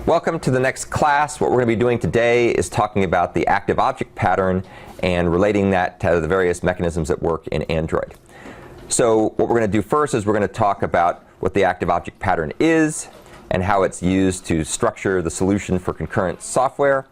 Welcome to the next class. What we're going to be doing today is talking about the active object pattern and relating that to the various mechanisms that work in Android. So what we're going to do first is we're going to talk about what the active object pattern is and how it's used to structure the solution for concurrent software.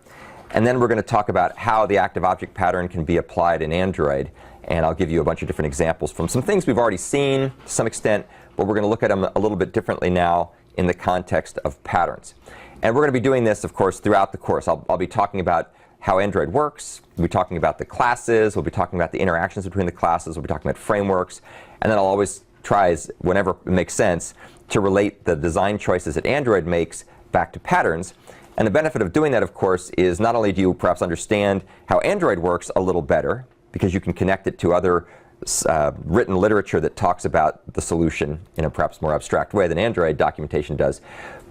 And then we're going to talk about how the active object pattern can be applied in Android. And I'll give you a bunch of different examples from some things we've already seen to some extent, but we're going to look at them a little bit differently now in the context of patterns. And we're going to be doing this, of course, throughout the course. I'll be talking about how Android works. We'll be talking about the classes. We'll be talking about the interactions between the classes. We'll be talking about frameworks. And then I'll always try, whenever it makes sense, to relate the design choices that Android makes back to patterns. And the benefit of doing that, of course, is not only do you perhaps understand how Android works a little better, because you can connect it to other written literature that talks about the solution in a perhaps more abstract way than Android documentation does.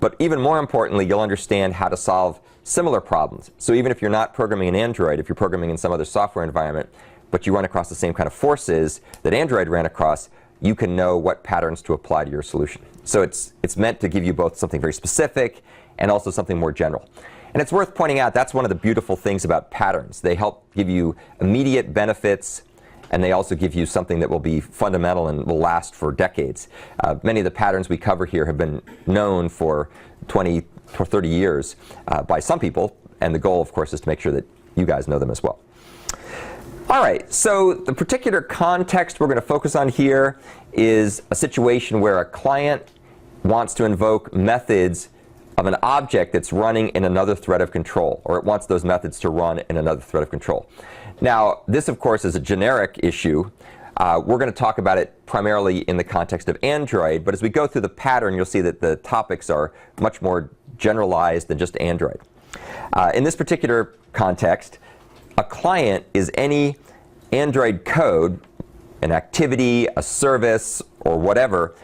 But even more importantly, you'll understand how to solve similar problems. So even if you're not programming in Android, if you're programming in some other software environment, but you run across the same kind of forces that Android ran across, you can know what patterns to apply to your solution. So it's meant to give you both something very specific and also something more general. And it's worth pointing out that's one of the beautiful things about patterns. They help give you immediate benefits, and they also give you something that will be fundamental and will last for decades. Many of the patterns we cover here have been known for 20 or 30 years by some people, and the goal, of course, is to make sure that you guys know them as well. All right, so the particular context we're going to focus on here is a situation where a client wants to invoke methods of an object that's running in another thread of control, or it wants those methods to run in another thread of control. Now, this, of course, is a generic issue. We're going to talk about it primarily in the context of Android, but as we go through the pattern, you'll see that the topics are much more generalized than just Android. In this particular context, a client is any Android code, an activity, a service, or whatever,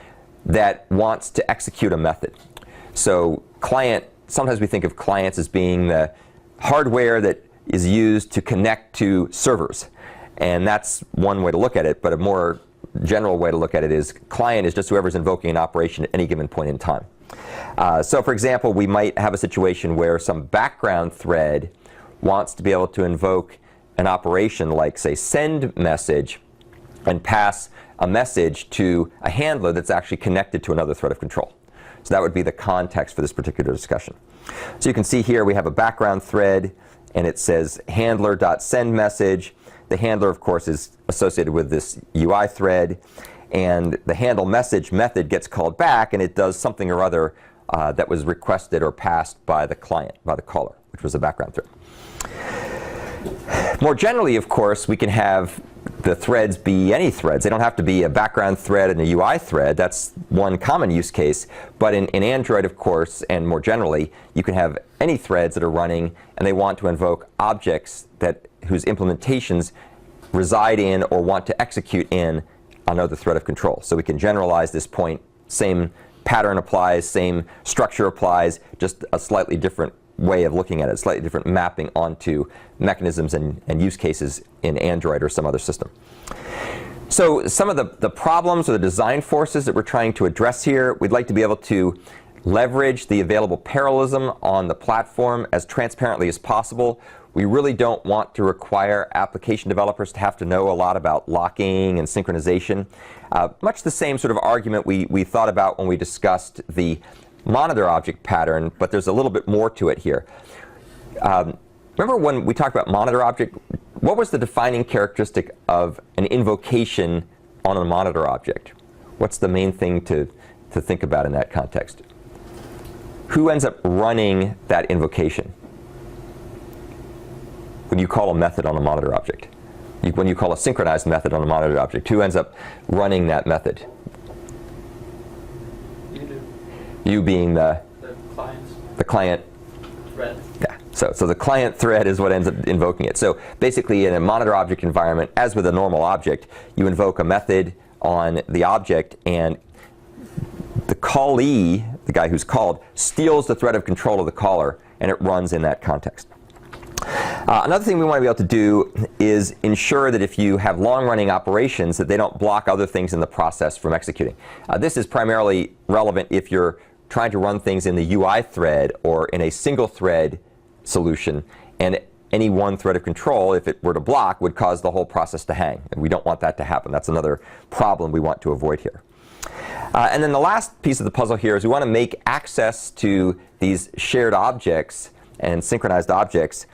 that wants to execute a method. So client, sometimes we think of clients as being the hardware that is used to connect to servers. And that's one way to look at it, but a more general way to look at it is client is just whoever's invoking an operation at any given point in time. So for example, we might have a situation where some background thread wants to be able to invoke an operation like, say, send message and pass a message to a handler that's actually connected to another thread of control. So that would be the context for this particular discussion. So you can see here we have a background thread, and it says handler.sendMessage. The handler, of course, is associated with this UI thread, and the handle message method gets called back, and it does something or other that was requested or passed by the client, by the caller, which was the background thread. More generally, of course, we can have the threads be any threads. They don't have to be a background thread and a UI thread. That's one common use case. But in Android, of course, and more generally, you can have any threads that are running, and they want to invoke objects whose implementations reside in or want to execute in another thread of control. So we can generalize this point. Same pattern applies, same structure applies, just a slightly different way of looking at it, slightly different mapping onto mechanisms and use cases in Android or some other system. So some of the problems or the design forces that we're trying to address here, we'd like to be able to leverage the available parallelism on the platform as transparently as possible. We really don't want to require application developers to have to know a lot about locking and synchronization. Much the same sort of argument we thought about when we discussed the monitor object pattern, but there's a little bit more to it here. Remember when we talked about monitor object, what was the defining characteristic of an invocation on a monitor object? What's the main thing to think about in that context? Who ends up running that invocation when you call a method on a monitor object? When you call a synchronized method on a monitor object, who ends up running that method? You being the client thread. Yeah. So the client thread is what ends up invoking it. So basically, in a monitor object environment, as with a normal object, you invoke a method on the object, and the callee, the guy who's called, steals the thread of control of the caller, and it runs in that context. Another thing we want to be able to do is ensure that if you have long-running operations, that they don't block other things in the process from executing. This is primarily relevant if you're trying to run things in the UI thread or in a single thread solution, and any one thread of control, if it were to block, would cause the whole process to hang. And we don't want that to happen. That's another problem we want to avoid here. And then the last piece of the puzzle here is we want to make access to these shared objects and synchronized objects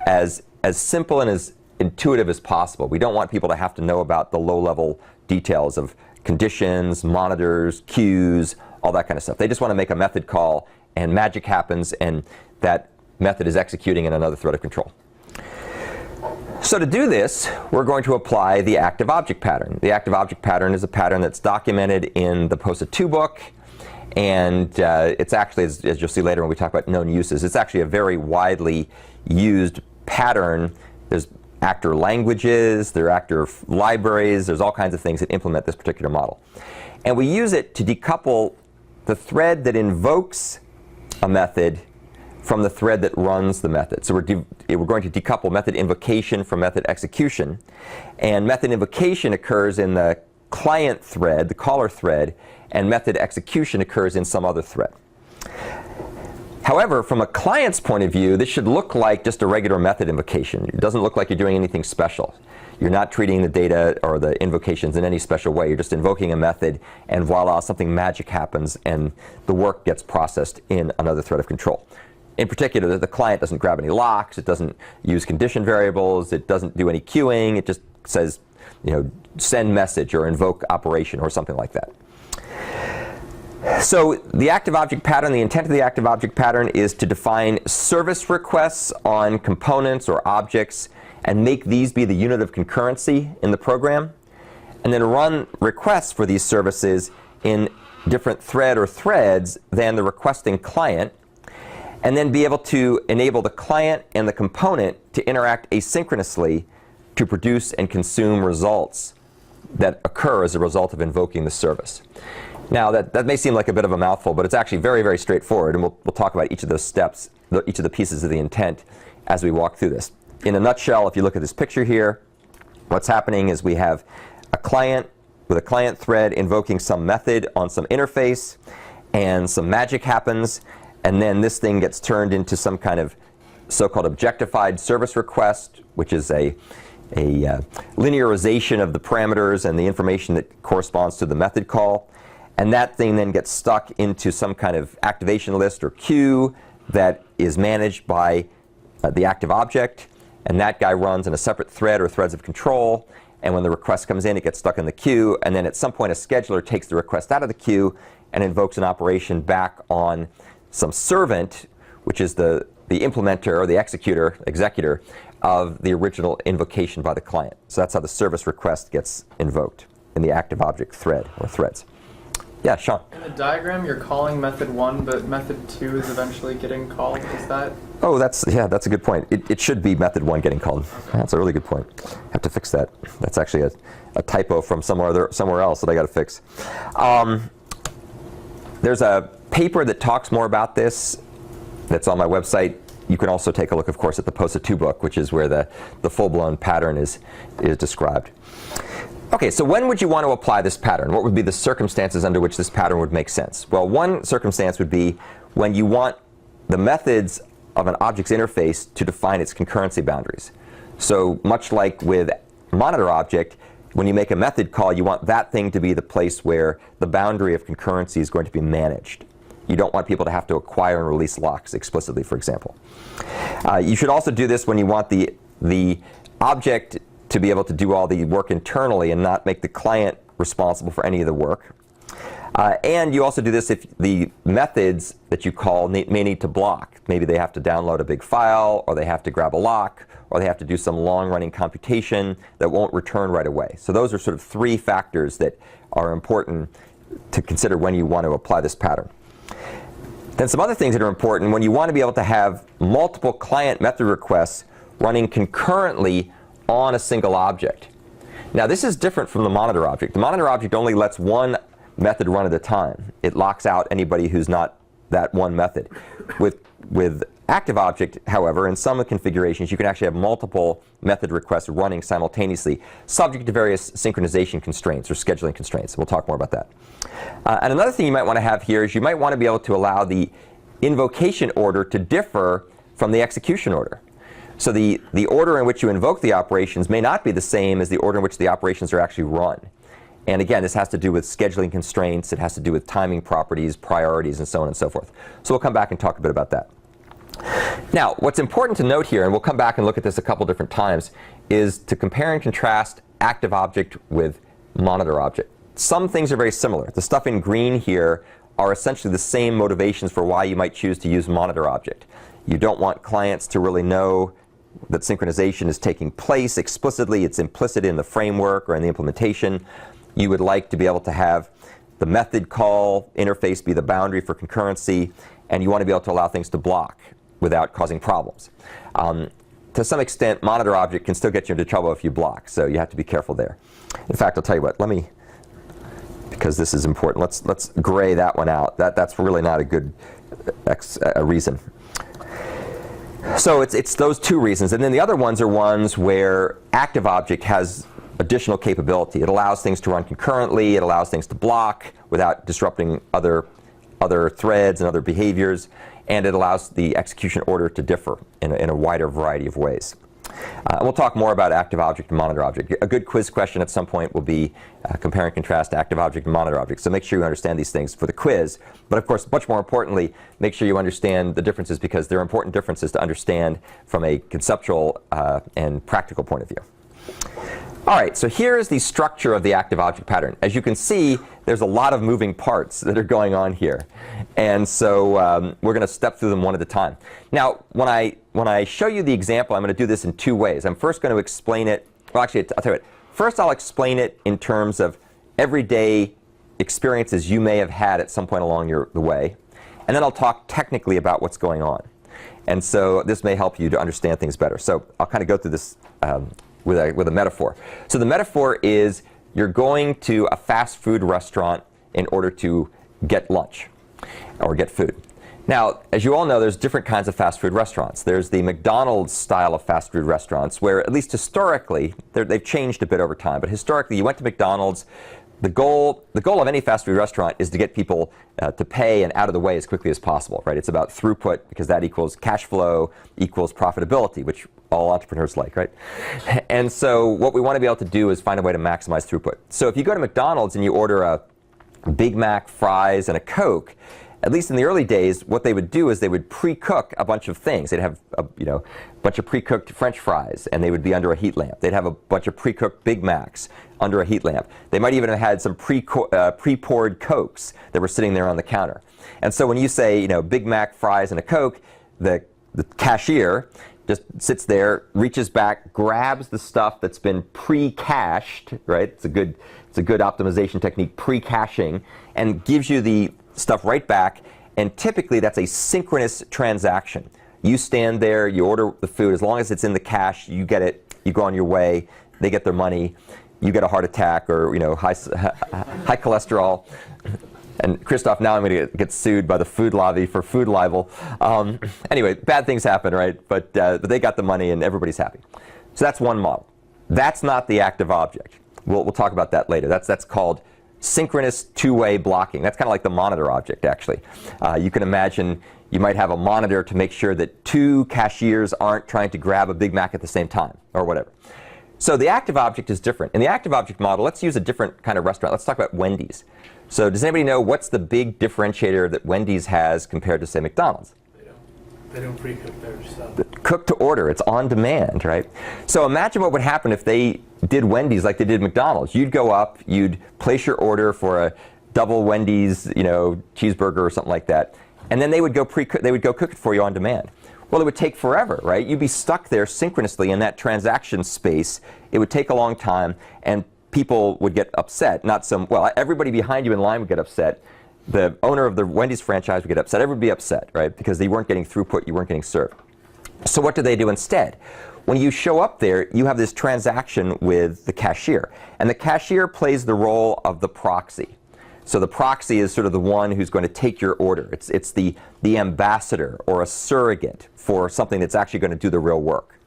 as simple and as intuitive as possible. We don't want people to have to know about the low-level details of conditions, monitors, queues, all that kind of stuff. They just want to make a method call, and magic happens, and that method is executing in another thread of control. So to do this, we're going to apply the active object pattern. The active object pattern is a pattern that's documented in the POSIT 2 book, and it's actually, as you'll see later when we talk about known uses, it's actually a very widely used pattern. There's actor languages, there are actor libraries, there's all kinds of things that implement this particular model. And we use it to decouple the thread that invokes a method from the thread that runs the method. So we're going to decouple method invocation from method execution. And method invocation occurs in the client thread, the caller thread, and method execution occurs in some other thread. However, from a client's point of view, this should look like just a regular method invocation. It doesn't look like you're doing anything special. You're not treating the data or the invocations in any special way. You're just invoking a method, and voila, something magic happens, and the work gets processed in another thread of control. In particular, the client doesn't grab any locks, it doesn't use condition variables, it doesn't do any queuing, it just says, send message or invoke operation or something like that. So the active object pattern, the intent of the active object pattern is to define service requests on components or objects and make these be the unit of concurrency in the program, and then run requests for these services in different thread or threads than the requesting client, and then be able to enable the client and the component to interact asynchronously to produce and consume results that occur as a result of invoking the service. Now, that may seem like a bit of a mouthful, but it's actually very, very straightforward, and we'll talk about each of those steps, each of the pieces of the intent as we walk through this. In a nutshell, if you look at this picture here, what's happening is we have a client with a client thread invoking some method on some interface, and some magic happens, and then this thing gets turned into some kind of so-called objectified service request, which is a linearization of the parameters and the information that corresponds to the method call. And that thing then gets stuck into some kind of activation list or queue that is managed by the active object. And that guy runs in a separate thread or threads of control. And when the request comes in, it gets stuck in the queue. And then at some point, a scheduler takes the request out of the queue and invokes an operation back on some servant, which is the implementer or the executor of the original invocation by the client. So that's how the service request gets invoked in the active object thread or threads. Yeah, Sean. In the diagram, you're calling method 1, but method 2 is eventually getting called. Is that? Oh, that's a good point. It should be method 1 getting called. Okay. That's a really good point. I have to fix that. That's actually a typo from somewhere else that I got to fix. There's a paper that talks more about this that's on my website. You can also take a look, of course, at the POSIT 2 book, which is where the full-blown pattern is described. Okay, so when would you want to apply this pattern? What would be the circumstances under which this pattern would make sense? Well, one circumstance would be when you want the methods of an object's interface to define its concurrency boundaries. So much like with monitor object, when you make a method call, you want that thing to be the place where the boundary of concurrency is going to be managed. You don't want people to have to acquire and release locks explicitly, for example. You should also do this when you want the object to be able to do all the work internally and not make the client responsible for any of the work. And you also do this if the methods that you call may need to block. Maybe they have to download a big file, or they have to grab a lock, or they have to do some long-running computation that won't return right away. So those are sort of 3 factors that are important to consider when you want to apply this pattern. Then some other things that are important when you want to be able to have multiple client method requests running concurrently on a single object. Now, this is different from the monitor object. The monitor object only lets one method run at a time. It locks out anybody who's not that one method. With active object, however, in some configurations, you can actually have multiple method requests running simultaneously, subject to various synchronization constraints or scheduling constraints. We'll talk more about that. And another thing you might want to have here is you might want to be able to allow the invocation order to differ from the execution order. So the order in which you invoke the operations may not be the same as the order in which the operations are actually run. And again, this has to do with scheduling constraints. It has to do with timing properties, priorities, and so on and so forth. So we'll come back and talk a bit about that. Now, what's important to note here, and we'll come back and look at this a couple different times, is to compare and contrast active object with monitor object. Some things are very similar. The stuff in green here are essentially the same motivations for why you might choose to use monitor object. You don't want clients to really know that synchronization is taking place explicitly. It's implicit in the framework or in the implementation. You would like to be able to have the method call interface be the boundary for concurrency, and you want to be able to allow things to block without causing problems. To some extent, monitor object can still get you into trouble if you block, so you have to be careful there. In fact, I'll tell you what, because this is important, let's gray that one out. That's really not a good reason. So it's those two reasons. And then the other ones are ones where active object has additional capability. It allows things to run concurrently. It allows things to block without disrupting other threads and other behaviors. And it allows the execution order to differ in a wider variety of ways. And we'll talk more about active object and monitor object. A good quiz question at some point will be compare and contrast active object and monitor object. So make sure you understand these things for the quiz. But of course, much more importantly, make sure you understand the differences, because they're important differences to understand from a conceptual and practical point of view. All right, so here is the structure of the active object pattern. As you can see, there's a lot of moving parts that are going on here. And so we're going to step through them one at a time. Now, when I show you the example, I'm going to do this in two ways. I'm first going to explain it. Well, actually, I'll tell you what. First, I'll explain it in terms of everyday experiences you may have had at some point along the way. And then I'll talk technically about what's going on. And so this may help you to understand things better. So I'll kind of go through this with a metaphor. So the metaphor is you're going to a fast food restaurant in order to get lunch or get food. Now, as you all know, there's different kinds of fast food restaurants. There's the McDonald's style of fast food restaurants where, at least historically, they've changed a bit over time, but historically you went to McDonald's. The goal of any fast food restaurant is to get people to pay and out of the way as quickly as possible, right? It's about throughput, because that equals cash flow equals profitability, which all entrepreneurs like, right? And so what we want to be able to do is find a way to maximize throughput. So if you go to McDonald's and you order a Big Mac, fries, and a Coke, at least in the early days, what they would do is they would pre-cook a bunch of things. They'd have a bunch of pre-cooked French fries, and they would be under a heat lamp. They'd have a bunch of pre-cooked Big Macs under a heat lamp. They might even have had some pre-poured Cokes that were sitting there on the counter. And so when you say, Big Mac, fries, and a Coke, the cashier just sits there, reaches back, grabs the stuff that's been pre-cached, right? It's a good optimization technique, pre-caching, and gives you the stuff right back. And typically that's a synchronous transaction. You stand there, you order the food. As long as it's in the cache, you get it, you go on your way, they get their money, you get a heart attack or high cholesterol. And Christoph, now I'm going to get sued by the food lobby for food libel. Anyway, bad things happen, right? But they got the money and everybody's happy. So that's one model. That's not the active object. We'll talk about that later. That's called synchronous two-way blocking. That's kind of like the monitor object, actually. You can imagine you might have a monitor to make sure that two cashiers aren't trying to grab a Big Mac at the same time, or whatever. So the active object is different. In the active object model, let's use a different kind of restaurant. Let's talk about Wendy's. So does anybody know what's the big differentiator that Wendy's has compared to, say, McDonald's? They don't pre-cook their stuff. Cook to order. It's on demand, right? So imagine what would happen if they did Wendy's like they did McDonald's. You'd go up, you'd place your order for a double Wendy's, cheeseburger or something like that, and then they would go cook it for you on demand. Well, it would take forever, right? You'd be stuck there synchronously in that transaction space. It would take a long time, and people would get upset. Everybody behind you in line would get upset. The owner of the Wendy's franchise would get upset. Everybody would be upset, right? Because they weren't getting throughput, you weren't getting served. So what do they do instead? When you show up there, you have this transaction with the cashier. And the cashier plays the role of the proxy. So the proxy is sort of the one who's going to take your order. It's the ambassador or a surrogate for something that's actually going to do the real work.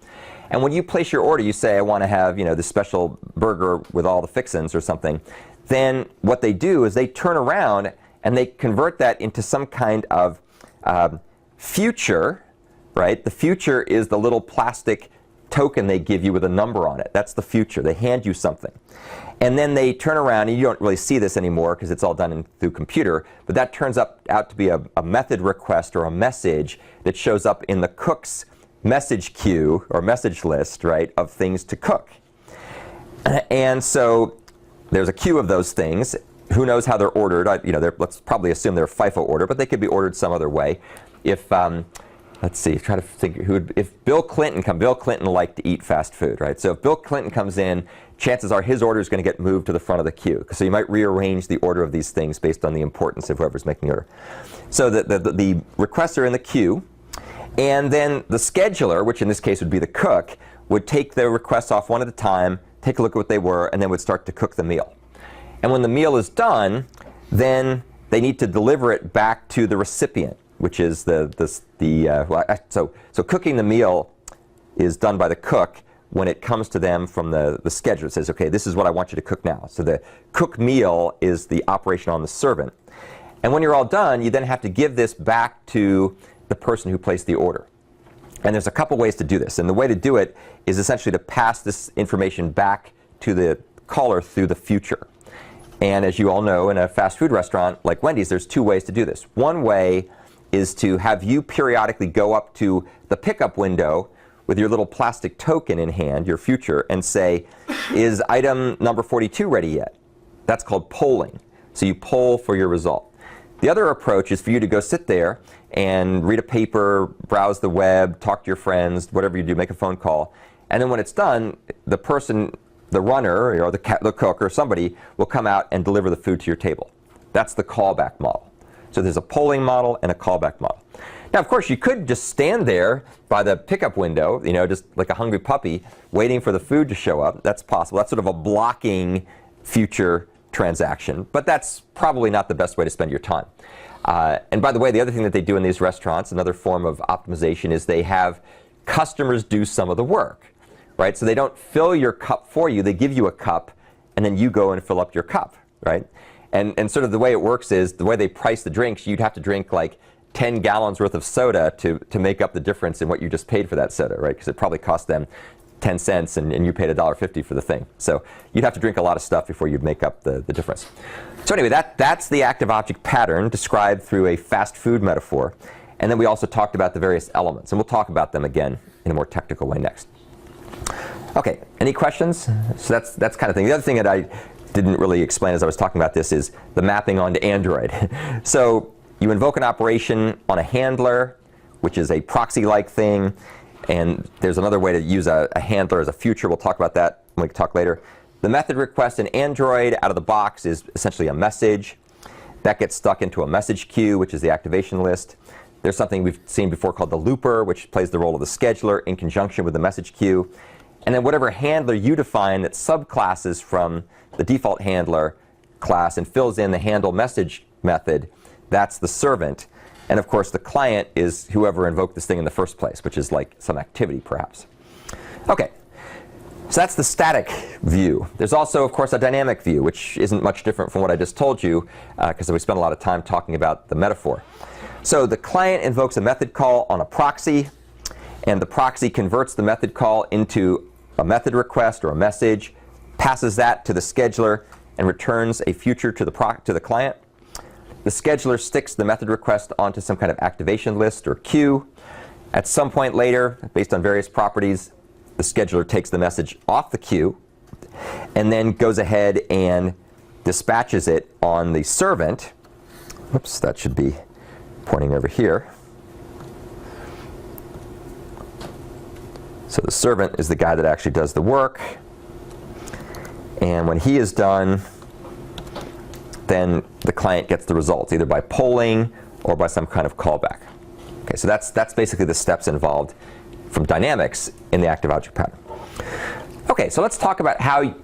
And when you place your order, you say, I want to have, this special burger with all the fixins or something. Then what they do is they turn around and they convert that into some kind of future, right? The future is the little plastic token they give you with a number on it. That's the future. They hand you something. And then they turn around, and you don't really see this anymore because it's all done through computer, but that turns out to be a method request or a message that shows up in the cook's message queue or message list, right, of things to cook. And so there's a queue of those things. Who knows how they're ordered? Let's probably assume they're FIFO order, but they could be ordered some other way. If let's see, try to think if Bill Clinton liked to eat fast food, right? So if Bill Clinton comes in, chances are his order is going to get moved to the front of the queue. So you might rearrange the order of these things based on the importance of whoever's making the order. So the requests are in the queue, and then the scheduler, which in this case would be the cook, would take the requests off one at a time, take a look at what they were, and then would start to cook the meal. And when the meal is done, then they need to deliver it back to the recipient, which is so cooking the meal is done by the cook when it comes to them from the scheduler. It says, okay, this is what I want you to cook now. So the cook meal is the operation on the servant. And when you're all done, you then have to give this back to the person who placed the order. And there's a couple ways to do this. And the way to do it is essentially to pass this information back to the caller through the future. And as you all know, in a fast food restaurant like Wendy's, there's two ways to do this. One way is to have you periodically go up to the pickup window with your little plastic token in hand, your future, and say, is item number 42 ready yet? That's called polling. So you poll for your result. The other approach is for you to go sit there and read a paper, browse the web, talk to your friends, whatever you do, make a phone call. And then when it's done, the person, the runner, or the cook or somebody will come out and deliver the food to your table. That's the callback model. So there's a polling model and a callback model. Now, of course, you could just stand there by the pickup window, just like a hungry puppy, waiting for the food to show up. That's possible. That's sort of a blocking future transaction. But that's probably not the best way to spend your time. And by the way, the other thing that they do in these restaurants, another form of optimization, is they have customers do some of the work. Right? So they don't fill your cup for you. They give you a cup, and then you go and fill up your cup. Right? And sort of the way it works is, the way they price the drinks, you'd have to drink like 10 gallons worth of soda to make up the difference in what you just paid for that soda, right? Because it probably cost them 10 cents and you paid $1.50 for the thing. So you'd have to drink a lot of stuff before you'd make up the difference. So anyway, that's the active object pattern described through a fast food metaphor. And then we also talked about the various elements, and we'll talk about them again in a more technical way next. Okay, any questions? So that's kind of thing. The other thing that I didn't really explain as I was talking about this is the mapping onto Android. So you invoke an operation on a handler, which is a proxy-like thing, and there's another way to use a handler as a future. We'll talk about that when we talk later. The method request in Android out of the box is essentially a message. That gets stuck into a message queue, which is the activation list. There's something we've seen before called the looper, which plays the role of the scheduler in conjunction with the message queue. And then whatever handler you define that subclasses from the default handler class and fills in the handle message method, that's the servant. And of course, the client is whoever invoked this thing in the first place, which is like some activity, perhaps. Okay, so that's the static view. There's also, of course, a dynamic view, which isn't much different from what I just told you, because we spent a lot of time talking about the metaphor. So the client invokes a method call on a proxy, and the proxy converts the method call into a method request or a message, passes that to the scheduler, and returns a future to the client. The scheduler sticks the method request onto some kind of activation list or queue. At some point later, based on various properties, the scheduler takes the message off the queue and then goes ahead and dispatches it on the servant. Oops, that should be pointing over here. So the servant is the guy that actually does the work. And when he is done, then the client gets the results, either by polling or by some kind of callback. Okay, so that's basically the steps involved from dynamics in the active object pattern. Okay, so let's talk about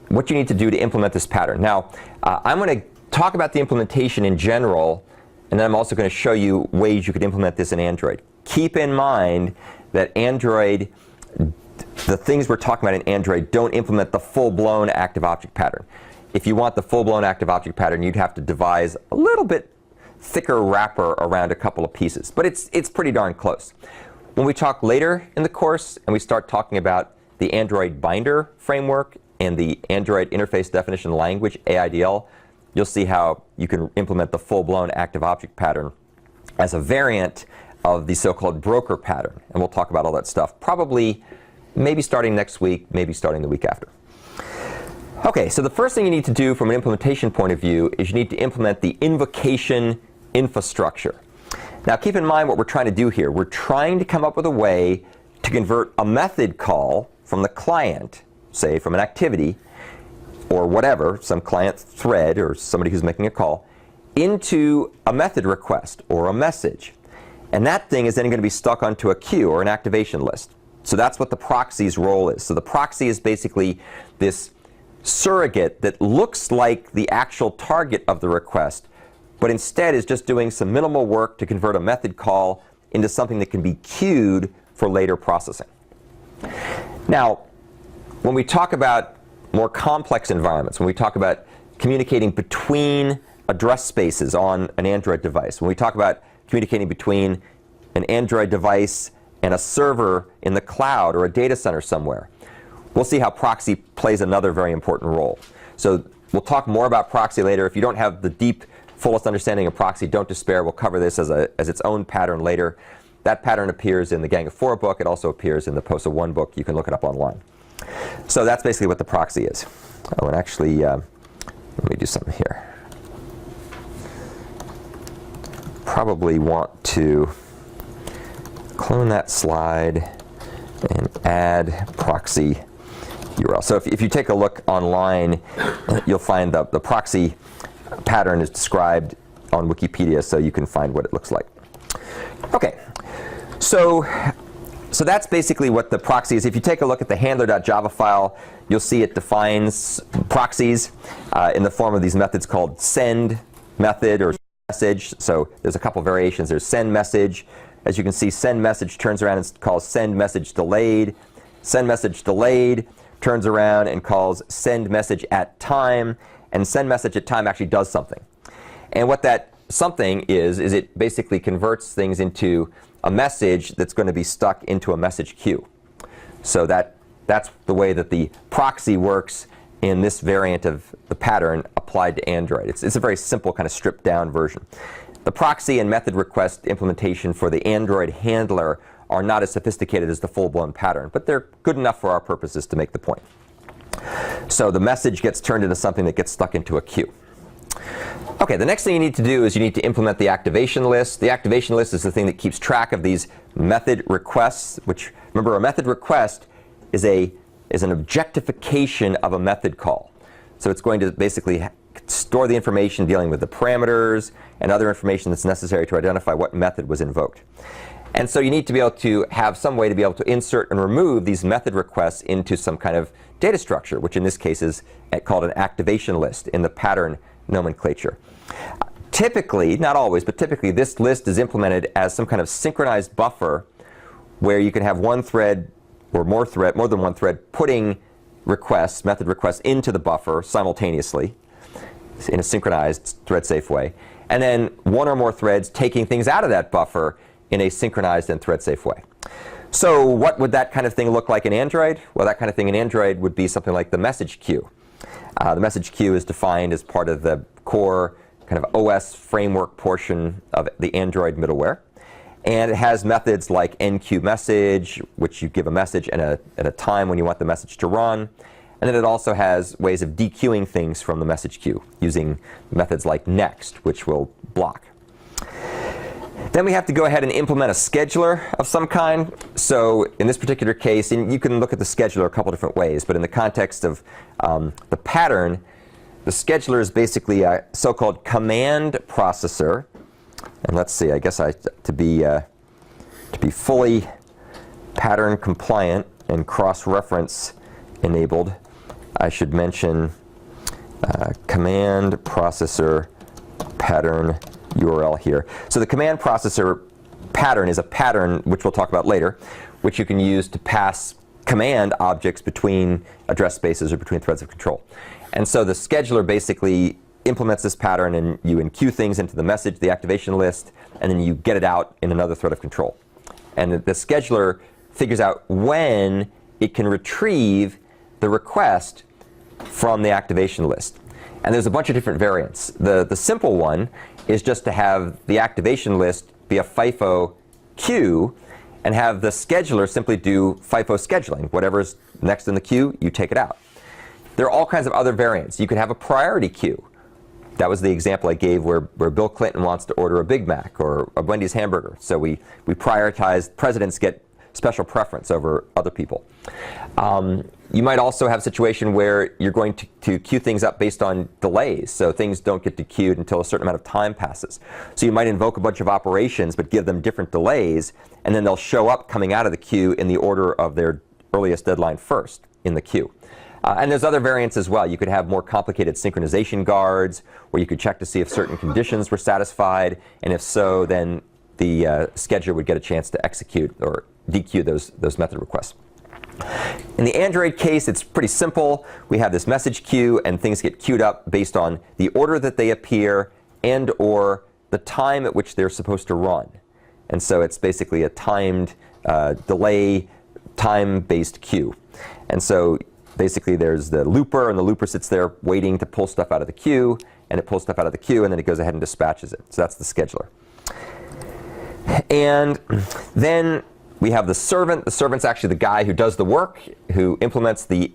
what you need to do to implement this pattern. Now, I'm going to talk about the implementation in general, and then I'm also going to show you ways you could implement this in Android. Keep in mind that Android, the things we're talking about in Android don't implement the full-blown active object pattern. If you want the full-blown active object pattern, you'd have to devise a little bit thicker wrapper around a couple of pieces. But it's pretty darn close. When we talk later in the course and we start talking about the Android binder framework and the Android interface definition language, AIDL, you'll see how you can implement the full-blown active object pattern as a variant of the so-called broker pattern. And we'll talk about all that stuff probably maybe starting next week, maybe starting the week after. OK, so the first thing you need to do from an implementation point of view is you need to implement the invocation infrastructure. Now keep in mind what we're trying to do here. We're trying to come up with a way to convert a method call from the client, say from an activity, or whatever, some client thread or somebody who's making a call, into a method request or a message. And that thing is then going to be stuck onto a queue or an activation list. So that's what the proxy's role is. So the proxy is basically this surrogate that looks like the actual target of the request, but instead is just doing some minimal work to convert a method call into something that can be queued for later processing. Now, when we talk about more complex environments, when we talk about communicating between address spaces on an Android device, when we talk about communicating between an Android device and a server in the cloud or a data center somewhere, we'll see how proxy plays another very important role. So we'll talk more about proxy later. If you don't have the deep, fullest understanding of proxy, don't despair. We'll cover this as its own pattern later. That pattern appears in the Gang of Four book. It also appears in the POSA 1 book. You can look it up online. So that's basically what the proxy is. Oh, and actually, let me do something here. Probably want to clone that slide and add proxy URL. So if you take a look online, you'll find the proxy pattern is described on Wikipedia, so you can find what it looks like. OK, so that's basically what the proxy is. If you take a look at the handler.java file, you'll see it defines proxies in the form of these methods called send method or message. So there's a couple variations. There's send message. As you can see, send message turns around and calls send message delayed. Send message delayed turns around and calls send message at time. And send message at time actually does something. And what that something is it basically converts things into a message that's going to be stuck into a message queue. So that's the way that the proxy works in this variant of the pattern applied to Android. It's a very simple kind of stripped down version. The proxy and method request implementation for the Android handler are not as sophisticated as the full-blown pattern, but they're good enough for our purposes to make the point. So the message gets turned into something that gets stuck into a queue. OK, the next thing you need to do is you need to implement the activation list. The activation list is the thing that keeps track of these method requests, which, remember, a method request is an objectification of a method call. So it's going to basically store the information dealing with the parameters and other information that's necessary to identify what method was invoked. And so you need to be able to have some way to be able to insert and remove these method requests into some kind of data structure, which in this case is called an activation list in the pattern nomenclature. Typically, not always, but typically this list is implemented as some kind of synchronized buffer where you can have one thread or more than one thread putting requests, method requests into the buffer simultaneously in a synchronized thread-safe way, and then one or more threads taking things out of that buffer in a synchronized and thread-safe way. So what would that kind of thing look like in Android? Well, that kind of thing in Android would be something like the message queue. The message queue is defined as part of the core kind of OS framework portion of the Android middleware. And it has methods like enqueueMessage, which you give a message at a time when you want the message to run. And then it also has ways of dequeuing things from the message queue using methods like next, which will block. Then we have to go ahead and implement a scheduler of some kind. So in this particular case, and you can look at the scheduler a couple different ways, but in the context of the pattern, the scheduler is basically a so-called command processor. And let's see, I guess to be fully pattern compliant and cross-reference enabled, I should mention command processor pattern URL here. So the command processor pattern is a pattern, which we'll talk about later, which you can use to pass command objects between address spaces or between threads of control. And so the scheduler basically implements this pattern, and you enqueue things into the message, the activation list, and then you get it out in another thread of control. And the scheduler figures out when it can retrieve the request from the activation list. And there's a bunch of different variants. The simple one is just to have the activation list be a FIFO queue and have the scheduler simply do FIFO scheduling. Whatever's next in the queue, you take it out. There are all kinds of other variants. You could have a priority queue. That was the example I gave where Bill Clinton wants to order a Big Mac or a Wendy's hamburger. So we prioritize, presidents get special preference over other people. You might also have a situation where you're going to queue things up based on delays. So things don't get queued until a certain amount of time passes. So you might invoke a bunch of operations but give them different delays, and then they'll show up coming out of the queue in the order of their earliest deadline first in the queue. And there's other variants as well. You could have more complicated synchronization guards where you could check to see if certain conditions were satisfied, and if so, then the scheduler would get a chance to execute or dequeue those method requests. In the Android case, it's pretty simple. We have this message queue, and things get queued up based on the order that they appear and or the time at which they're supposed to run. And so it's basically a timed delay, time-based queue. And so basically there's the looper, and the looper sits there waiting to pull stuff out of the queue, and it pulls stuff out of the queue, and then it goes ahead and dispatches it. So that's the scheduler. And then we have the servant. The servant's actually the guy who does the work, who implements the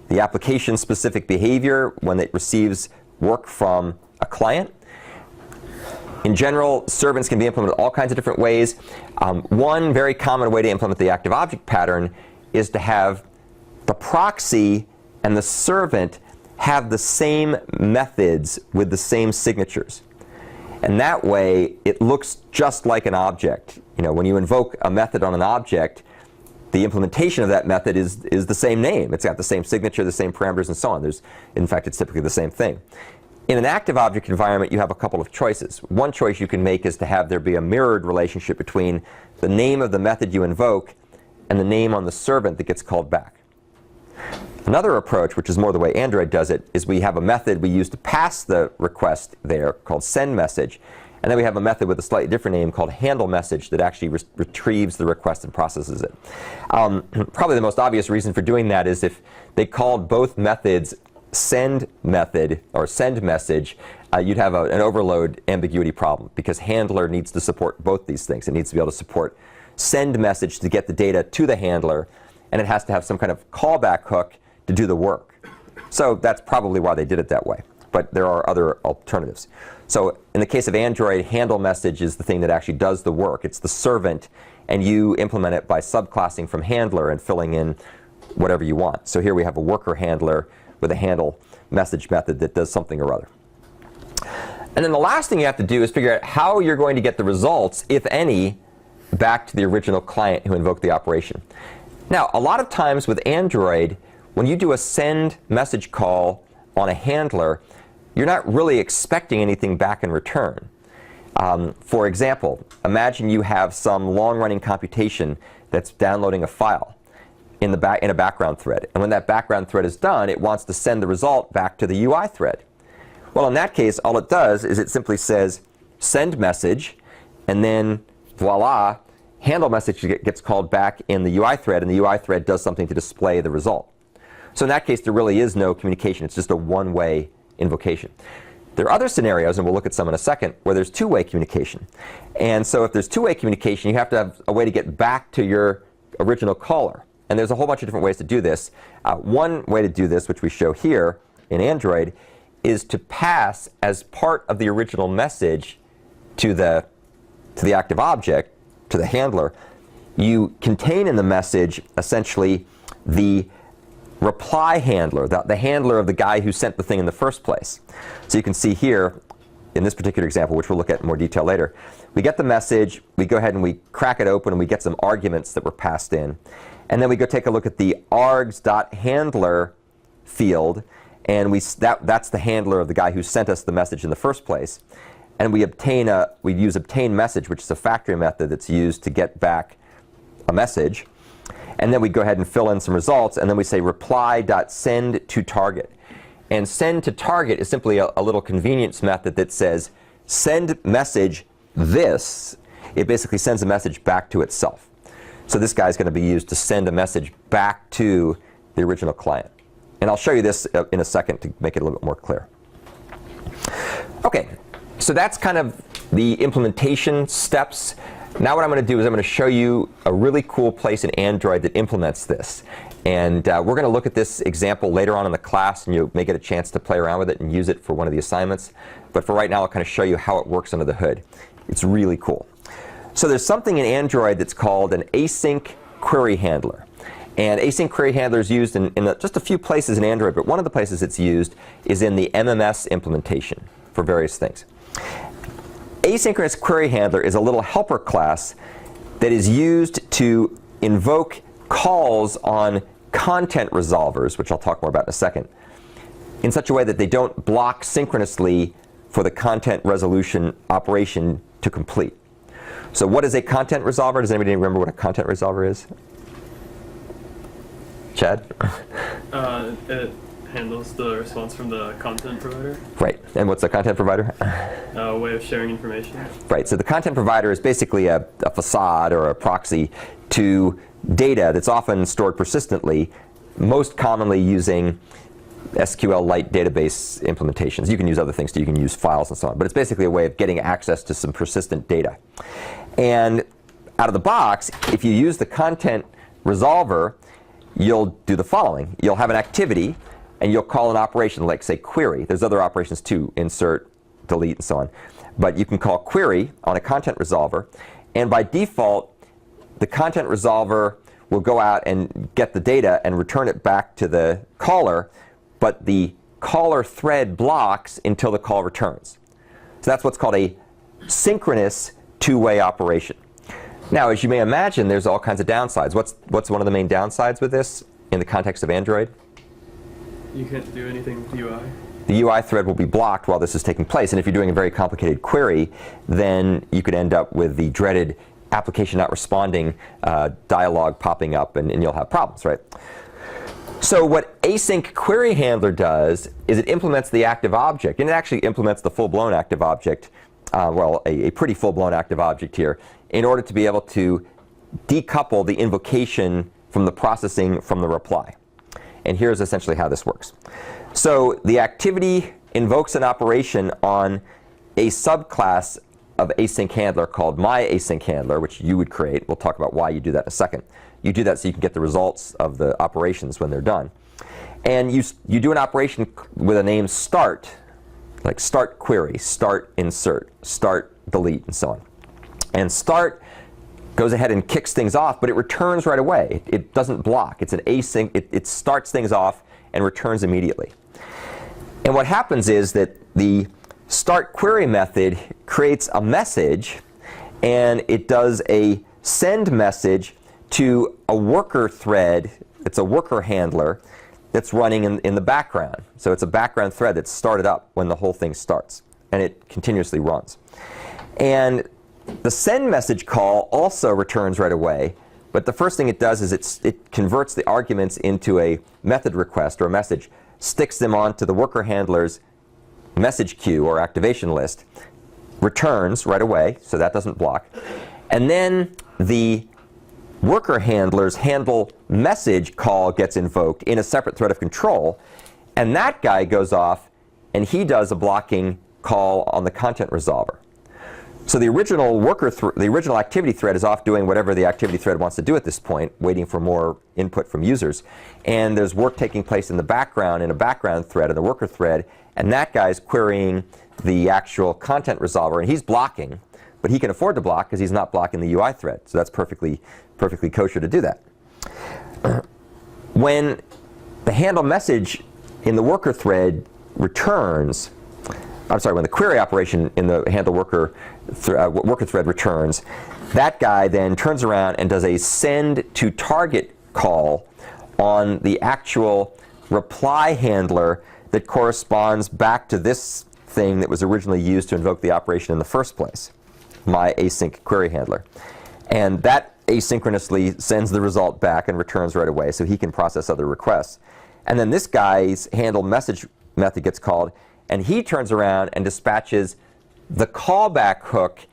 application-specific behavior when it receives work from a client. In general, servants can be implemented all kinds of different ways. One very common way to implement the active object pattern is to have the proxy and the servant have the same methods with the same signatures. And that way, it looks just like an object. You know, when you invoke a method on an object, the implementation of that method is the same name. It's got the same signature, the same parameters, and so on. In fact, it's typically the same thing. In an active object environment, you have a couple of choices. One choice you can make is to have there be a mirrored relationship between the name of the method you invoke and the name on the servant that gets called back. Another approach, which is more the way Android does it, is we have a method we use to pass the request there called sendMessage, and then we have a method with a slightly different name called handleMessage that actually retrieves the request and processes it. Probably the most obvious reason for doing that is if they called both methods send method or send message, you'd have an overload ambiguity problem, because handler needs to support both these things. It needs to be able to support send message to get the data to the handler, and it has to have some kind of callback hook to do the work. So that's probably why they did it that way. But there are other alternatives. So in the case of Android, handleMessage is the thing that actually does the work. It's the servant, and you implement it by subclassing from handler and filling in whatever you want. So here we have a worker handler with a handleMessage method that does something or other. And then the last thing you have to do is figure out how you're going to get the results, if any, back to the original client who invoked the operation. Now, a lot of times with Android, when you do a send message call on a handler, you're not really expecting anything back in return. For example, imagine you have some long-running computation that's downloading a file in a background thread. And when that background thread is done, it wants to send the result back to the UI thread. Well, in that case, all it does is it simply says send message, and then voila, handleMessage gets called back in the UI thread, and the UI thread does something to display the result. So in that case, there really is no communication. It's just a one-way invocation. There are other scenarios, and we'll look at some in a second, where there's two-way communication. And so if there's two-way communication, you have to have a way to get back to your original caller. And there's a whole bunch of different ways to do this. One way to do this, which we show here in Android, is to pass as part of the original message to the active object, to the handler. You contain in the message essentially the reply handler, the handler of the guy who sent the thing in the first place. So you can see here, in this particular example, which we'll look at in more detail later, we get the message, we go ahead and we crack it open, and we get some arguments that were passed in. And then we go take a look at the args.handler field, and that's the handler of the guy who sent us the message in the first place. And we use obtain message, which is a factory method that's used to get back a message. And then we go ahead and fill in some results, and then we say reply.send to target. And send to target is simply a little convenience method that says send message this. It basically sends a message back to itself. So this guy is going to be used to send a message back to the original client. And I'll show you this in a second to make it a little bit more clear. OK, so that's kind of the implementation steps. Now what I'm going to do is I'm going to show you a really cool place in Android that implements this. And we're going to look at this example later on in the class, and you may get a chance to play around with it and use it for one of the assignments. But for right now, I'll kind of show you how it works under the hood. It's really cool. So there's something in Android that's called an async query handler. And async query handler is used in just a few places in Android, but one of the places it's used is in the MMS implementation for various things. Asynchronous query handler is a little helper class that is used to invoke calls on content resolvers, which I'll talk more about in a second, in such a way that they don't block synchronously for the content resolution operation to complete. So what is a content resolver? Does anybody remember what a content resolver is? Chad? It handles the response from the content provider. Right. And what's a content provider? A way of sharing information. Right. So the content provider is basically a facade or a proxy to data that's often stored persistently, most commonly using SQL-Lite database implementations. You can use other things too. You can use files and so on. But it's basically a way of getting access to some persistent data. And out of the box, if you use the content resolver, you'll do the following. You'll have an activity, and you'll call an operation like, say, query. There's other operations too, insert, delete, and so on. But you can call query on a content resolver. And by default, the content resolver will go out and get the data and return it back to the caller, but the caller thread blocks until the call returns. So that's what's called a synchronous two-way operation. Now, as you may imagine, there's all kinds of downsides. What's one of the main downsides with this in the context of Android? You can't do anything with UI. The UI thread will be blocked while this is taking place. And if you're doing a very complicated query, then you could end up with the dreaded application not responding dialog popping up, and you'll have problems, right? So what async query handler does is it implements the active object, and it actually implements the full-blown active object, well, a pretty full-blown active object here, in order to be able to decouple the invocation from the processing from the reply. And here's essentially how this works. So the activity invokes an operation on a subclass of async handler called myAsyncHandler, which you would create. We'll talk about why you do that in a second. You do that so you can get the results of the operations when they're done. And you do an operation with a name start, like start query, start insert, start delete, and so on. And start goes ahead and kicks things off, but it returns right away. It doesn't block. It's an async. It starts things off and returns immediately. And what happens is that the start query method creates a message, and it does a send message to a worker thread. It's a worker handler that's running in the background. So it's a background thread that's started up when the whole thing starts, and it continuously runs. And the send message call also returns right away, but the first thing it does is it converts the arguments into a method request or a message, sticks them onto the worker handler's message queue or activation list, returns right away, so that doesn't block. And then the worker handler's handle message call gets invoked in a separate thread of control, and that guy goes off and he does a blocking call on the content resolver. So the original activity thread is off doing whatever the activity thread wants to do at this point, waiting for more input from users. And there's work taking place in the background in a background thread, in the worker thread, and that guy's querying the actual content resolver, and he's blocking, but he can afford to block because he's not blocking the UI thread. So that's perfectly kosher to do that. When the handle message in the worker thread returns, when the query operation in the handle worker thread returns, that guy then turns around and does a send to target call on the actual reply handler that corresponds back to this thing that was originally used to invoke the operation in the first place, my async query handler. And that asynchronously sends the result back and returns right away so he can process other requests. And then this guy's handle message method gets called, and he turns around and dispatches the callback hook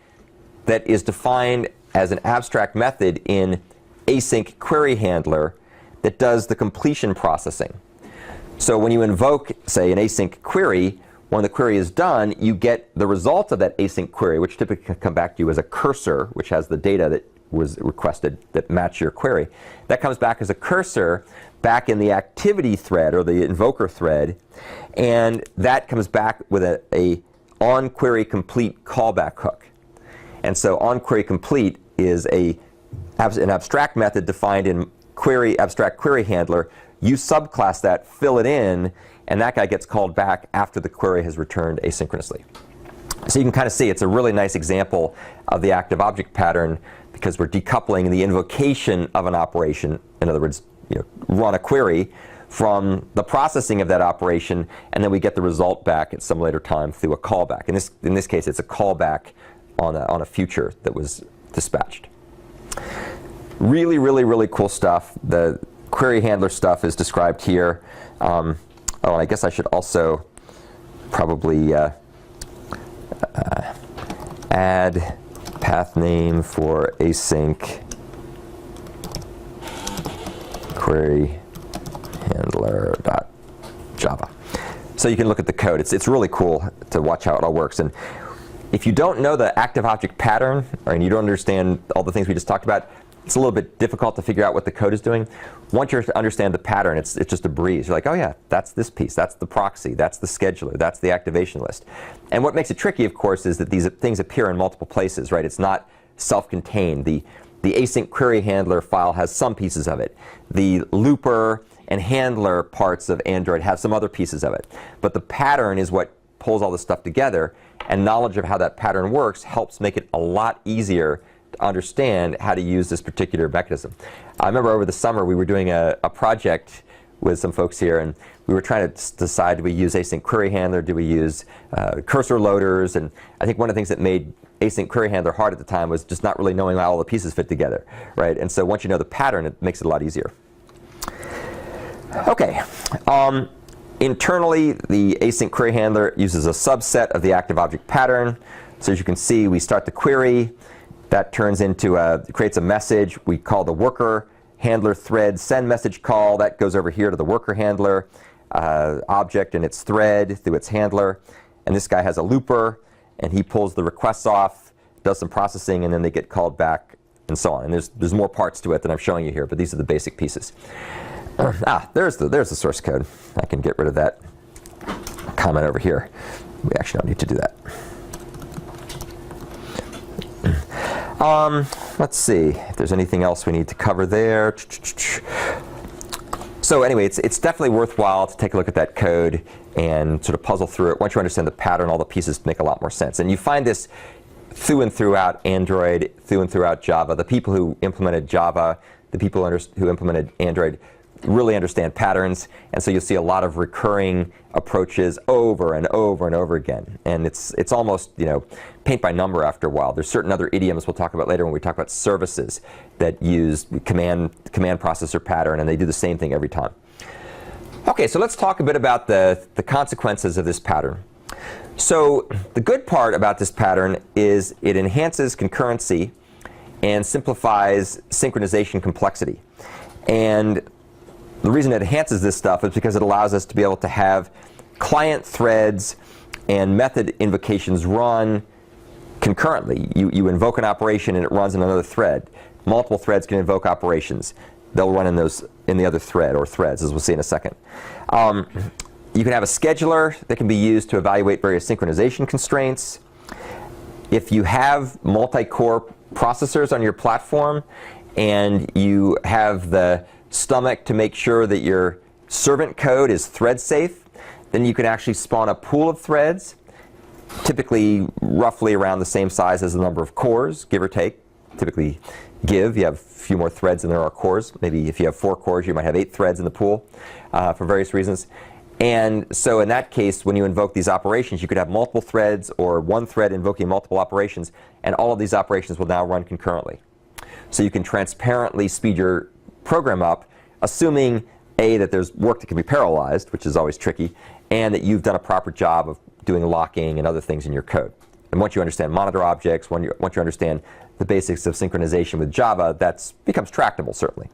that is defined as an abstract method in async query handler that does the completion processing. So when you invoke, say, an async query, when the query is done, you get the result of that async query, which typically can come back to you as a cursor, which has the data that was requested that match your query. That comes back as a cursor back in the activity thread or the invoker thread, and that comes back with a onQuery complete callback hook. And so onQuery complete is an abstract method defined in abstract query handler. You subclass that, fill it in, and that guy gets called back after the query has returned asynchronously. So you can kind of see it's a really nice example of the active object pattern because we're decoupling the invocation of an operation, in other words, run a query, from the processing of that operation, and then we get the result back at some later time through a callback. In this case, it's a callback on a future that was dispatched. Really, really, really cool stuff. The query handler stuff is described here. Oh, and I guess I should also probably add path name for async query handler.java. So you can look at the code. It's really cool to watch how it all works. And if you don't know the active object pattern, and you don't understand all the things we just talked about, it's a little bit difficult to figure out what the code is doing. Once you understand the pattern, it's just a breeze. You're like, oh yeah, that's this piece, that's the proxy, that's the scheduler, that's the activation list. And what makes it tricky, of course, is that these things appear in multiple places, right? It's not self-contained. The async query handler file has some pieces of it. The looper and handler parts of Android have some other pieces of it. But the pattern is what pulls all this stuff together, and knowledge of how that pattern works helps make it a lot easier to understand how to use this particular mechanism. I remember over the summer we were doing a project with some folks here, and we were trying to decide, do we use async query handler, do we use cursor loaders, and I think one of the things that made async query handler hard at the time was just not really knowing how all the pieces fit together, right? And so once you know the pattern, it makes it a lot easier. Okay. Internally, the async query handler uses a subset of the active object pattern. So as you can see, we start the query. That turns into creates a message. We call the worker handler thread send message call. That goes over here to the worker handler object and its thread through its handler. And this guy has a looper, and he pulls the requests off, does some processing, and then they get called back, and so on. And there's more parts to it than I'm showing you here, but these are the basic pieces. There's the source code. I can get rid of that comment over here. We actually don't need to do that. Let's see if there's anything else we need to cover there. So anyway, it's definitely worthwhile to take a look at that code and sort of puzzle through it. Once you understand the pattern, all the pieces make a lot more sense. And you find this through and throughout Android, through and throughout Java. The people who implemented Java, the people who implemented Android really understand patterns, and so you'll see a lot of recurring approaches over and over and over again. And it's almost, paint by number after a while. There's certain other idioms we'll talk about later when we talk about services that use command processor pattern, and they do the same thing every time. Okay, so let's talk a bit about the consequences of this pattern. So the good part about this pattern is it enhances concurrency and simplifies synchronization complexity. And the reason it enhances this stuff is because it allows us to be able to have client threads and method invocations run concurrently. You invoke an operation and it runs in another thread. Multiple threads can invoke operations. They'll run in the other thread or threads, as we'll see in a second. You can have a scheduler that can be used to evaluate various synchronization constraints. If you have multi-core processors on your platform and you have the stomach to make sure that your servant code is thread safe, then you can actually spawn a pool of threads, typically roughly around the same size as the number of cores, give or take. Typically you have a few more threads than there are cores. Maybe if you have 4 cores, you might have 8 threads in the pool for various reasons. And so in that case, when you invoke these operations, you could have multiple threads or one thread invoking multiple operations, and all of these operations will now run concurrently. So you can transparently speed your program up, assuming A, that there's work that can be parallelized, which is always tricky, and that you've done a proper job of doing locking and other things in your code. And once you understand monitor objects, once you understand the basics of synchronization with Java, that becomes tractable, certainly.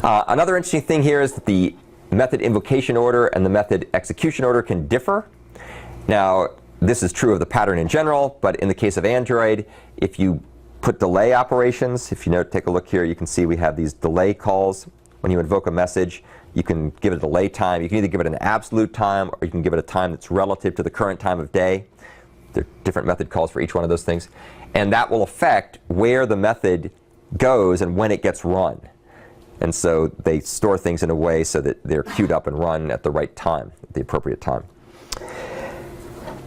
Another interesting thing here is that the method invocation order and the method execution order can differ. Now, this is true of the pattern in general, but in the case of Android, if you put delay operations, if you take a look here, you can see we have these delay calls. When you invoke a message, you can give it a delay time. You can either give it an absolute time, or you can give it a time that's relative to the current time of day. There are different method calls for each one of those things. And that will affect where the method goes and when it gets run. And so they store things in a way so that they're queued up and run at the right time, at the appropriate time.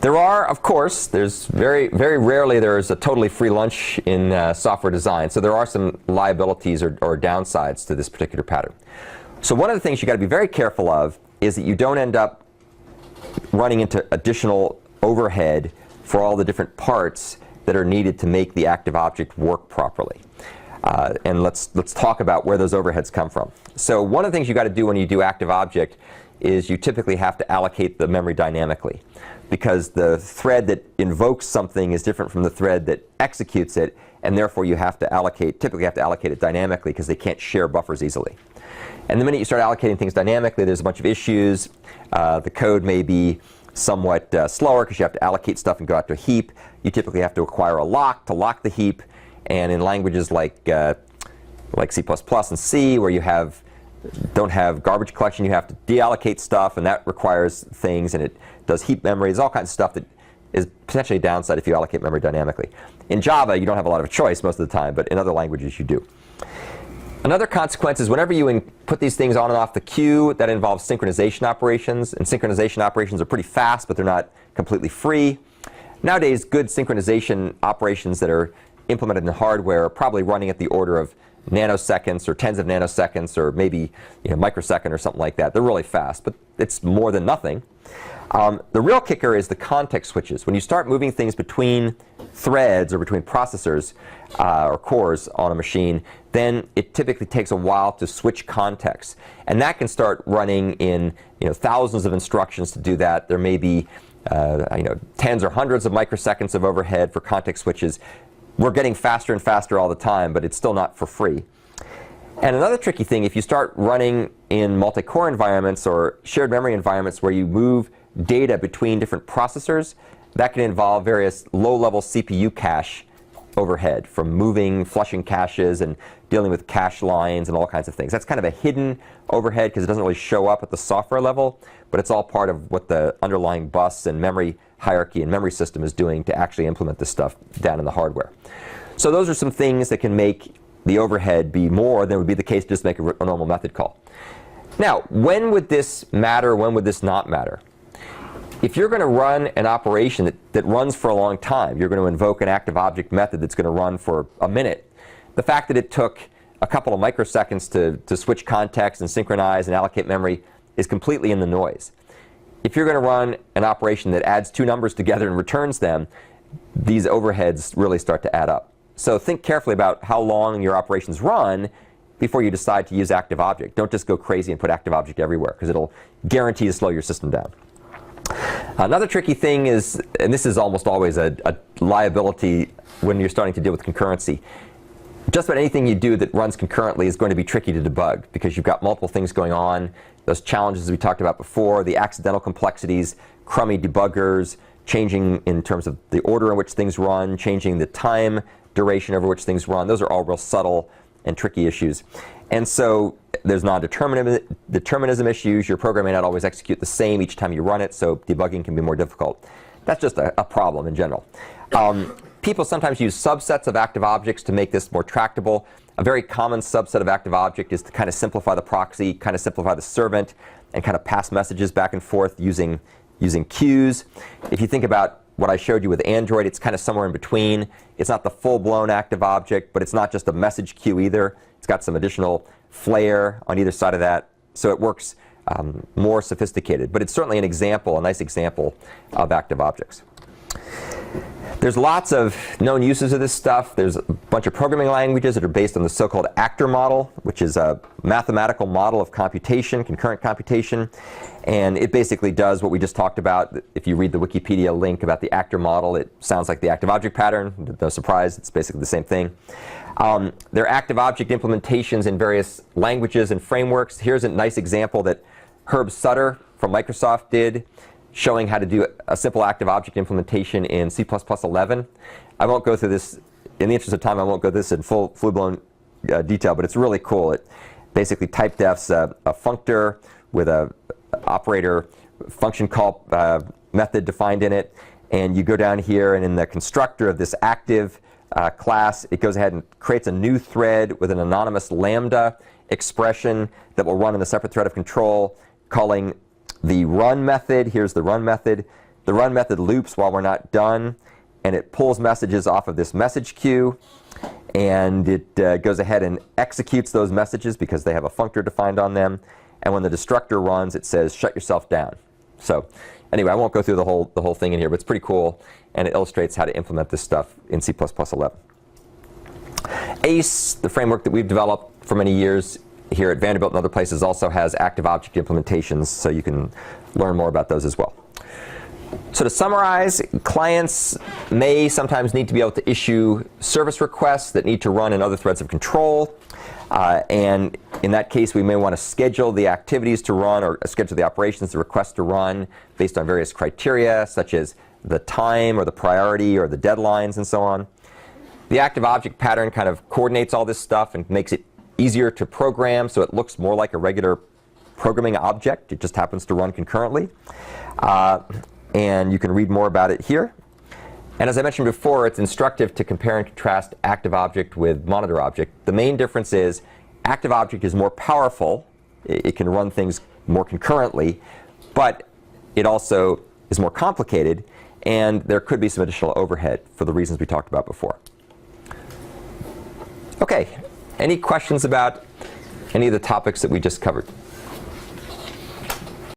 There are, of course, there's very rarely there is a totally free lunch in software design. So there are some liabilities or downsides to this particular pattern. So one of the things you've got to be very careful of is that you don't end up running into additional overhead for all the different parts that are needed to make the active object work properly. And let's talk about where those overheads come from. So one of the things you've got to do when you do active object is you typically have to allocate the memory dynamically, because the thread that invokes something is different from the thread that executes it, and therefore you have to typically have to allocate it dynamically because they can't share buffers easily. And the minute you start allocating things dynamically, there's a bunch of issues. The code may be somewhat slower because you have to allocate stuff and go out to a heap. You typically have to acquire a lock to lock the heap. And in languages like C++ and C, where you don't have garbage collection, you have to deallocate stuff, and that requires things, and it does heap memory. There's all kinds of stuff that is potentially a downside if you allocate memory dynamically. In Java, you don't have a lot of choice most of the time, but in other languages you do. Another consequence is whenever you put these things on and off the queue, that involves synchronization operations. And synchronization operations are pretty fast, but they're not completely free. Nowadays, good synchronization operations that are implemented in hardware are probably running at the order of nanoseconds or tens of nanoseconds or maybe microsecond or something like that. They're really fast, but it's more than nothing. The real kicker is the context switches. When you start moving things between threads or between processors or cores on a machine, then it typically takes a while to switch context. And that can start running in thousands of instructions to do that. There may be tens or hundreds of microseconds of overhead for context switches. We're getting faster and faster all the time, but it's still not for free. And another tricky thing, if you start running in multi-core environments or shared memory environments where you move data between different processors, that can involve various low-level CPU cache overhead, from flushing caches and dealing with cache lines and all kinds of things. That's kind of a hidden overhead because it doesn't really show up at the software level, but it's all part of what the underlying bus and memory hierarchy and memory system is doing to actually implement this stuff down in the hardware. So those are some things that can make the overhead be more than would be the case to just make a normal method call. Now, when would this matter? When would this not matter? If you're going to run an operation that runs for a long time, you're going to invoke an active object method that's going to run for a minute, the fact that it took a couple of microseconds to switch context and synchronize and allocate memory is completely in the noise. If you're going to run an operation that adds two numbers together and returns them, these overheads really start to add up. So think carefully about how long your operations run before you decide to use active object. Don't just go crazy and put active object everywhere, because it'll guarantee to slow your system down. Another tricky thing is, and this is almost always a liability when you're starting to deal with concurrency, just about anything you do that runs concurrently is going to be tricky to debug because you've got multiple things going on. Those challenges we talked about before, the accidental complexities, crummy debuggers, changing in terms of the order in which things run, changing the time duration over which things run. Those are all real subtle and tricky issues. And so there's non-determinism issues. Your program may not always execute the same each time you run it, so debugging can be more difficult. That's just a problem in general. People sometimes use subsets of active objects to make this more tractable. A very common subset of active object is to kind of simplify the proxy, kind of simplify the servant, and kind of pass messages back and forth using queues. If you think about what I showed you with Android, it's kind of somewhere in between. It's not the full-blown active object, but it's not just a message queue either. It's got some additional flair on either side of that. So it works more sophisticated. But it's certainly an example, a nice example of active objects. There's lots of known uses of this stuff. There's a bunch of programming languages that are based on the so-called actor model, which is a mathematical model of computation, concurrent computation. And it basically does what we just talked about. If you read the Wikipedia link about the actor model, it sounds like the active object pattern. No surprise, it's basically the same thing. There are active object implementations in various languages and frameworks. Here's a nice example that Herb Sutter from Microsoft did, showing how to do a simple active object implementation in C++11. I won't go through this, in the interest of time, I won't go through this in full-blown detail, but it's really cool. It basically typedefs a functor with a operator function call method defined in it, and you go down here, and in the constructor of this active class, it goes ahead and creates a new thread with an anonymous lambda expression that will run in a separate thread of control, calling the run method. Here's the run method. The run method loops while we're not done, and it pulls messages off of this message queue, and it goes ahead and executes those messages because they have a functor defined on them. And when the destructor runs, it says shut yourself down. So anyway, I won't go through the whole thing in here, but it's pretty cool, and it illustrates how to implement this stuff in C++11. ACE, the framework that we've developed for many years here at Vanderbilt and other places, also has active object implementations, so you can learn more about those as well. So to summarize, clients may sometimes need to be able to issue service requests that need to run in other threads of control. And in that case, we may want to schedule the activities to run or schedule the operations, the request to run based on various criteria, such as the time or the priority or the deadlines and so on. The active object pattern kind of coordinates all this stuff and makes it easier to program, so it looks more like a regular programming object. It just happens to run concurrently. And you can read more about it here. And as I mentioned before, it's instructive to compare and contrast active object with monitor object. The main difference is active object is more powerful. It can run things more concurrently, but it also is more complicated, and there could be some additional overhead for the reasons we talked about before. Okay. Any questions about any of the topics that we just covered?